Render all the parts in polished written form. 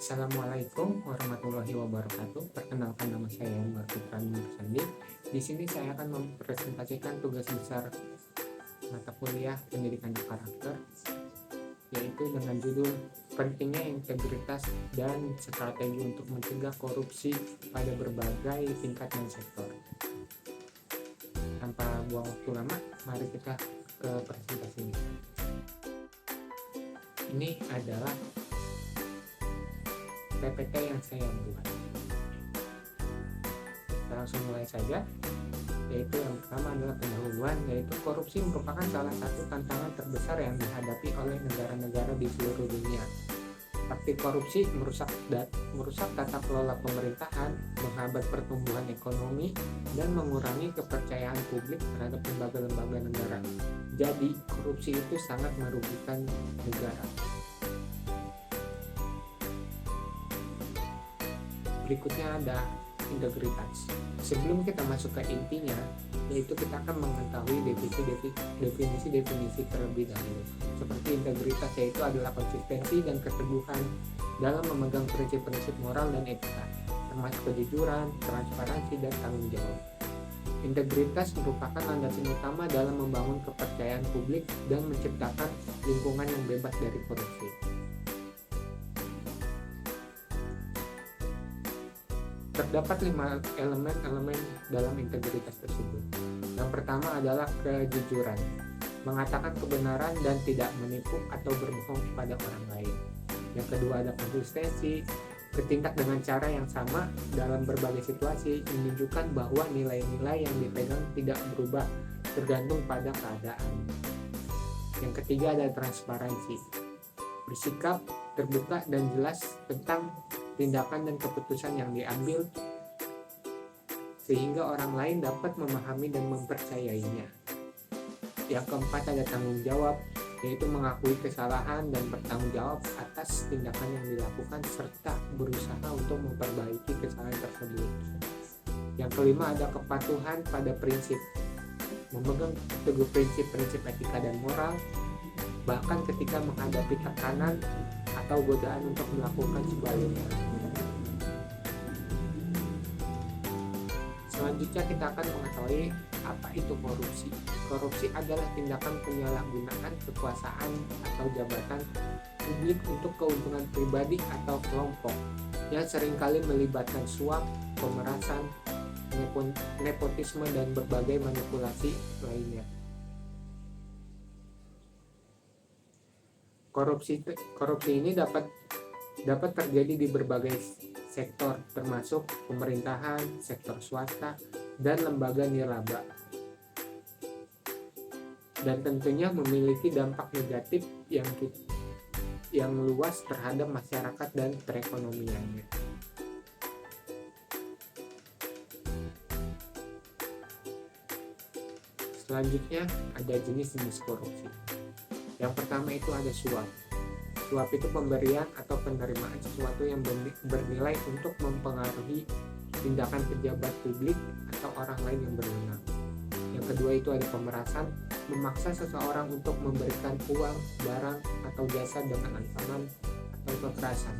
Assalamualaikum warahmatullahi wabarakatuh. Perkenalkan, nama saya Umar Fitran Sandi. Di sini saya akan mempresentasikan tugas besar mata kuliah pendidikan karakter, yaitu dengan judul pentingnya integritas dan strategi untuk mencegah korupsi pada berbagai tingkat dan sektor. Tanpa buang waktu lama, mari kita ke presentasinya. Ini adalah PPT yang saya buat. Kita langsung mulai saja, yaitu yang pertama adalah pendahuluan, yaitu korupsi merupakan salah satu tantangan terbesar yang dihadapi oleh negara-negara di seluruh dunia. Praktik korupsi merusak tata kelola pemerintahan, menghambat pertumbuhan ekonomi, dan mengurangi kepercayaan publik terhadap lembaga-lembaga negara. Jadi, korupsi itu sangat merugikan negara. Berikutnya ada integritas. Sebelum kita masuk ke intinya, yaitu kita akan mengetahui definisi terlebih dahulu. Seperti integritas, yaitu adalah konsistensi dan keteguhan dalam memegang prinsip-prinsip moral dan etika, termasuk kejujuran, transparansi, dan tanggung jawab. Integritas merupakan landasan utama dalam membangun kepercayaan publik dan menciptakan lingkungan yang bebas dari korupsi. Terdapat 5 elemen dalam integritas tersebut. Yang pertama adalah kejujuran, mengatakan kebenaran dan tidak menipu atau berbohong kepada orang lain. Yang kedua ada konsistensi, bertindak dengan cara yang sama dalam berbagai situasi, menunjukkan bahwa nilai-nilai yang dipegang tidak berubah tergantung pada keadaan. Yang ketiga ada transparansi, bersikap terbuka dan jelas tentang tindakan dan keputusan yang diambil sehingga orang lain dapat memahami dan mempercayainya. Yang keempat ada tanggung jawab, yaitu mengakui kesalahan dan bertanggung jawab atas tindakan yang dilakukan serta berusaha untuk memperbaiki kesalahan tersebut. Yang kelima ada kepatuhan pada prinsip, memegang teguh prinsip-prinsip etika dan moral bahkan ketika menghadapi tekanan atau godaan untuk melakukan sebaliknya. Selanjutnya kita akan mengetahui apa itu korupsi. Korupsi adalah tindakan penyalahgunaan kekuasaan atau jabatan publik untuk keuntungan pribadi atau kelompok yang seringkali melibatkan suap, pemerasan, nepotisme, dan berbagai manipulasi lainnya. Korupsi ini dapat terjadi di berbagai sektor, termasuk pemerintahan, sektor swasta, dan lembaga nirlaba. Dan tentunya memiliki dampak negatif yang luas terhadap masyarakat dan perekonomiannya. Selanjutnya ada jenis-jenis korupsi. Yang pertama itu ada suap. Suap itu pemberian atau penerimaan sesuatu yang bernilai untuk mempengaruhi tindakan pejabat publik atau orang lain yang berwenang. Yang kedua itu ada pemerasan, memaksa seseorang untuk memberikan uang, barang, atau jasa dengan ancaman atau kekerasan.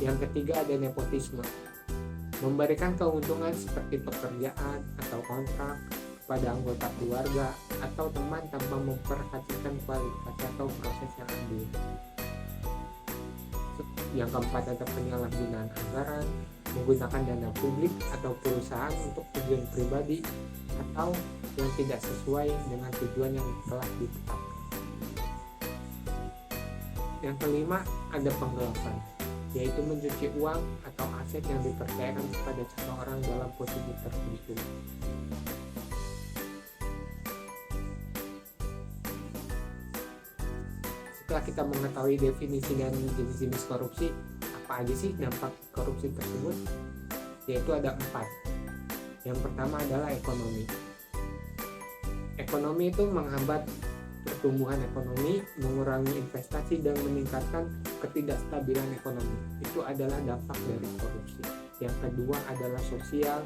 Yang ketiga ada nepotisme, memberikan keuntungan seperti pekerjaan atau kontrak pada anggota keluarga atau teman tanpa memperhatikan kualitas atau proses yang adil. Yang keempat ada penyalahgunaan anggaran, menggunakan dana publik atau perusahaan untuk tujuan pribadi atau yang tidak sesuai dengan tujuan yang telah ditetapkan. Yang kelima ada penggelapan, yaitu mencuci uang atau aset yang dipercayakan kepada seseorang dalam posisi tertentu. Setelah kita mengetahui definisi dan jenis-jenis korupsi, apa aja sih dampak korupsi tersebut? Yaitu ada 4. Yang pertama adalah ekonomi. Ekonomi itu menghambat pertumbuhan ekonomi, mengurangi investasi, dan meningkatkan ketidakstabilan ekonomi. Itu adalah dampak dari korupsi. Yang kedua adalah sosial,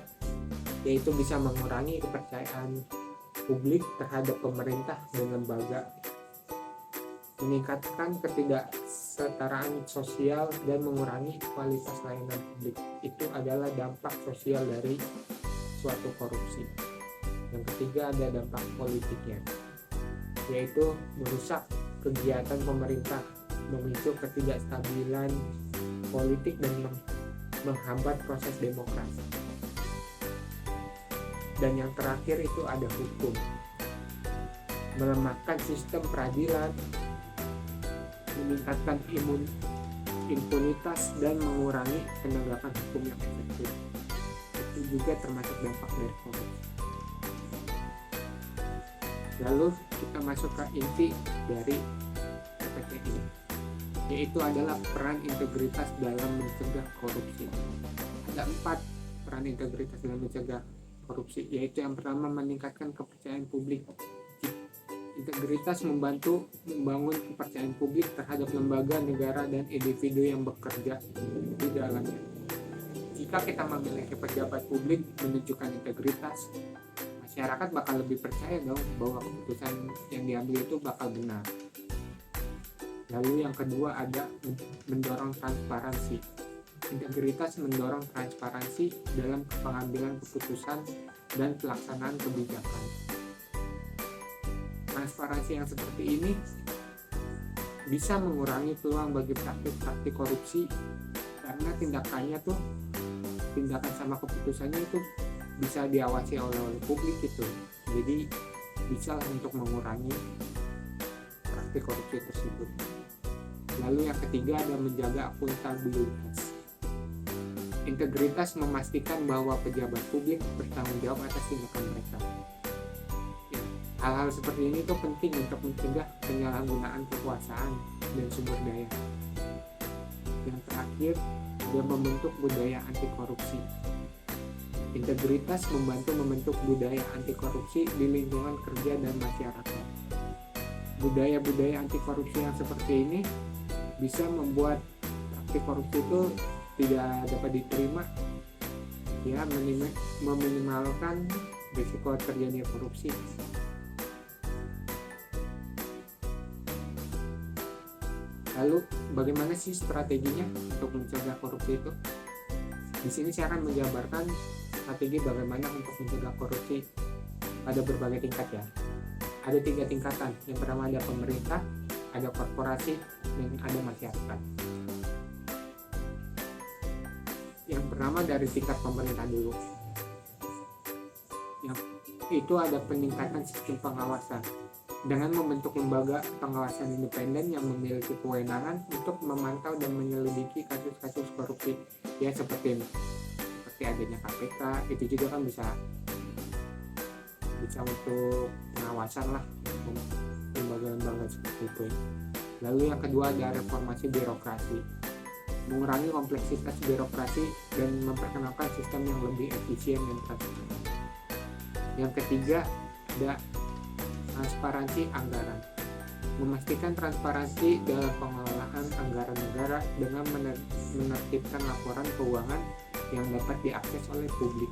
yaitu bisa mengurangi kepercayaan publik terhadap pemerintah dan lembaga. meningkatkan ketidaksetaraan sosial, dan mengurangi kualitas layanan publik. Itu adalah dampak sosial dari suatu korupsi. Yang ketiga ada dampak politiknya, yaitu merusak kegiatan pemerintah, memicu ketidakstabilan politik, dan menghambat proses demokrasi. Dan yang terakhir itu ada hukum, melemahkan sistem peradilan, meningkatkan impunitas, dan mengurangi penegakan hukum yang efektif. Itu juga termasuk dampak dari korupsi. Lalu kita masuk ke inti dari KPCI, yaitu adalah peran integritas dalam mencegah korupsi. Ada 4 peran integritas dalam mencegah korupsi, yaitu yang pertama meningkatkan kepercayaan publik. Integritas membantu membangun kepercayaan publik terhadap lembaga, negara, dan individu yang bekerja di dalamnya. Jika kita memiliki pejabat publik menunjukkan integritas, masyarakat bakal lebih percaya dong bahwa keputusan yang diambil itu bakal benar. Lalu yang kedua ada mendorong transparansi. Integritas mendorong transparansi dalam pengambilan keputusan dan pelaksanaan kebijakan. Transparansi yang seperti ini bisa mengurangi peluang bagi praktik-praktik korupsi, karena tindakan sama keputusannya itu bisa diawasi oleh publik gitu. Jadi bisa untuk mengurangi praktik korupsi tersebut. Lalu yang ketiga ada menjaga akuntabilitas. Integritas memastikan bahwa pejabat publik bertanggung jawab atas tindakan mereka. Hal-hal seperti ini tuh penting untuk mencegah penyalahgunaan kekuasaan dan sumber daya. Yang terakhir, ada membentuk budaya anti korupsi. Integritas membantu membentuk budaya anti korupsi di lingkungan kerja dan masyarakat. Budaya-budaya anti korupsi yang seperti ini bisa membuat praktik korupsi itu tidak dapat diterima, ya, meminimalkan risiko terjadinya korupsi. Lalu bagaimana sih strateginya untuk mencegah korupsi itu? Di sini saya akan menjabarkan strategi bagaimana untuk mencegah korupsi pada berbagai tingkat ya. Ada 3 tingkatan. Yang pertama ada pemerintah, ada korporasi, dan ada masyarakat. Yang pertama dari tingkat pemerintah dulu. Yang itu ada peningkatan sistem pengawasan dengan membentuk lembaga pengawasan independen yang memiliki kewenangan untuk memantau dan menyelidiki kasus-kasus korupsi, ya seperti adanya KPK. Itu juga kan bisa untuk pengawasan lah, lembaga-lembaga seperti itu. Lalu yang kedua ada reformasi birokrasi, mengurangi kompleksitas birokrasi dan memperkenalkan sistem yang lebih efisien dan transparan. Yang ketiga ada transparansi anggaran, memastikan transparansi dalam pengelolaan anggaran negara dengan menertibkan laporan keuangan yang dapat diakses oleh publik.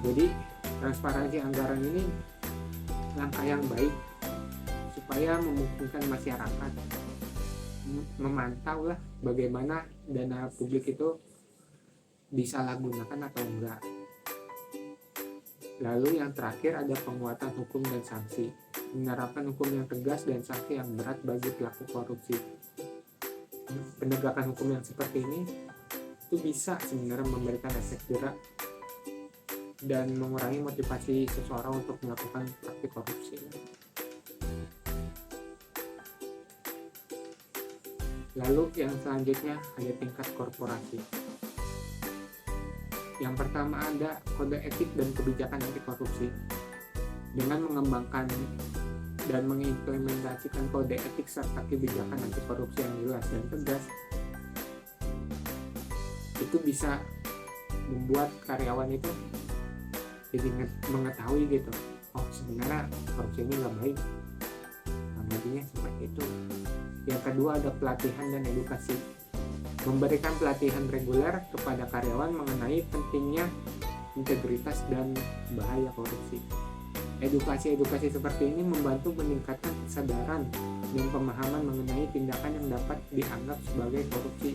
Jadi transparansi anggaran ini langkah yang baik supaya memungkinkan masyarakat memantau lah bagaimana dana publik itu disalahgunakan atau enggak. Lalu yang terakhir ada penguatan hukum dan sanksi, menerapkan hukum yang tegas dan sanksi yang berat bagi pelaku korupsi. Penegakan hukum yang seperti ini itu bisa sebenarnya memberikan efek jerak dan mengurangi motivasi seseorang untuk melakukan praktik korupsi. Lalu yang selanjutnya ada tingkat korporasi. Yang pertama ada kode etik dan kebijakan anti korupsi. Dengan mengembangkan dan mengimplementasikan kode etik serta kebijakan anti korupsi yang jelas dan tegas, itu bisa membuat karyawan itu jadi mengetahui gitu, oh sebenarnya korupsi ini nggak baik, namanya seperti itu. Yang kedua ada pelatihan dan edukasi, memberikan pelatihan reguler kepada karyawan mengenai pentingnya integritas dan bahaya korupsi. Edukasi-edukasi seperti ini membantu meningkatkan kesadaran dan pemahaman mengenai tindakan yang dapat dianggap sebagai korupsi.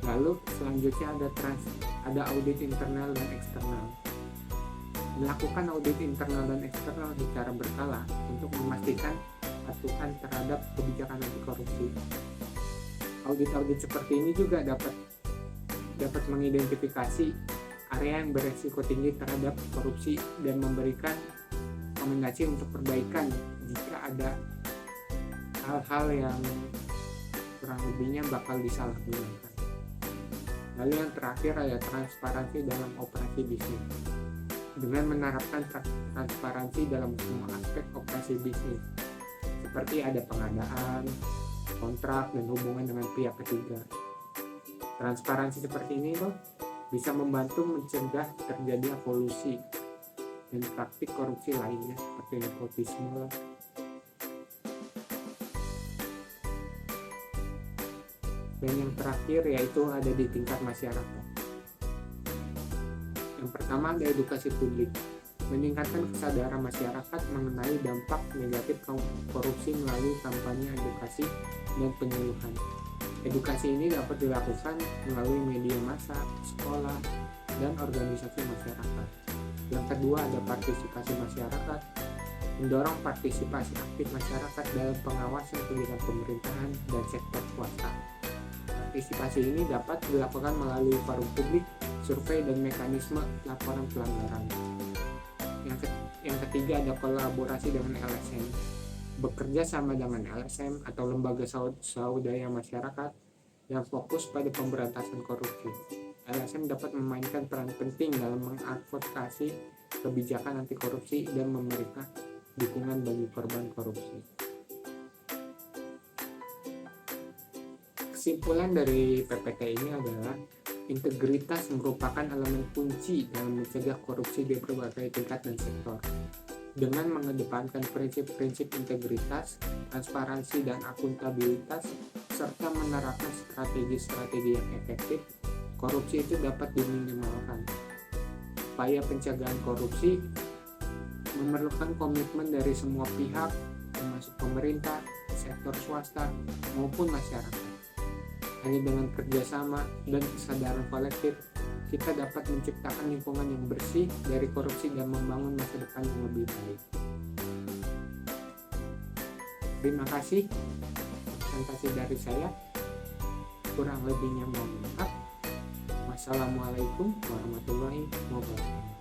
Lalu selanjutnya ada audit internal dan eksternal. Melakukan audit internal dan eksternal secara berkala untuk memastikan patuhan terhadap kebijakan anti korupsi. Audit-audit seperti ini juga dapat mengidentifikasi area yang beresiko tinggi terhadap korupsi dan memberikan rekomendasi untuk perbaikan jika ada hal-hal yang kurang lebihnya bakal disalahgunakan. Lalu yang terakhir ada transparansi dalam operasi bisnis. Dengan menerapkan transparansi dalam semua aspek operasi bisnis, seperti ada pengadaan, kontrak, dan hubungan dengan pihak ketiga. Transparansi seperti ini bisa membantu mencegah terjadinya kolusi dan praktik korupsi lainnya seperti nepotisme. Dan yang terakhir yaitu ada di tingkat masyarakat. Yang pertama ada edukasi publik, meningkatkan kesadaran masyarakat mengenai dampak negatif korupsi melalui kampanye edukasi dan penyuluhan. Edukasi ini dapat dilakukan melalui media massa, sekolah, dan organisasi masyarakat. Yang kedua ada partisipasi masyarakat, mendorong partisipasi aktif masyarakat dalam pengawasan kegiatan pemerintahan dan sektor swasta. Partisipasi ini dapat dilakukan melalui forum publik, survei, dan mekanisme laporan pelanggaran. Yang ketiga ada kolaborasi dengan LSM. Bekerja sama dengan LSM atau lembaga swadaya masyarakat yang fokus pada pemberantasan korupsi. LSM dapat memainkan peran penting dalam mengadvokasi kebijakan anti korupsi dan memberikan dukungan bagi korban korupsi. Kesimpulan dari PPT ini adalah integritas merupakan elemen kunci dalam mencegah korupsi di berbagai tingkat dan sektor. Dengan mengedepankan prinsip-prinsip integritas, transparansi, dan akuntabilitas, serta menerapkan strategi-strategi yang efektif, korupsi itu dapat diminimalkan. Upaya pencegahan korupsi memerlukan komitmen dari semua pihak, termasuk pemerintah, sektor swasta, maupun masyarakat. Hanya dengan kerjasama dan kesadaran kolektif, kita dapat menciptakan lingkungan yang bersih dari korupsi dan membangun masa depan yang lebih baik. Terima kasih. Presentasi dari saya. Kurang lebihnya mohon maaf. Wassalamualaikum warahmatullahi wabarakatuh.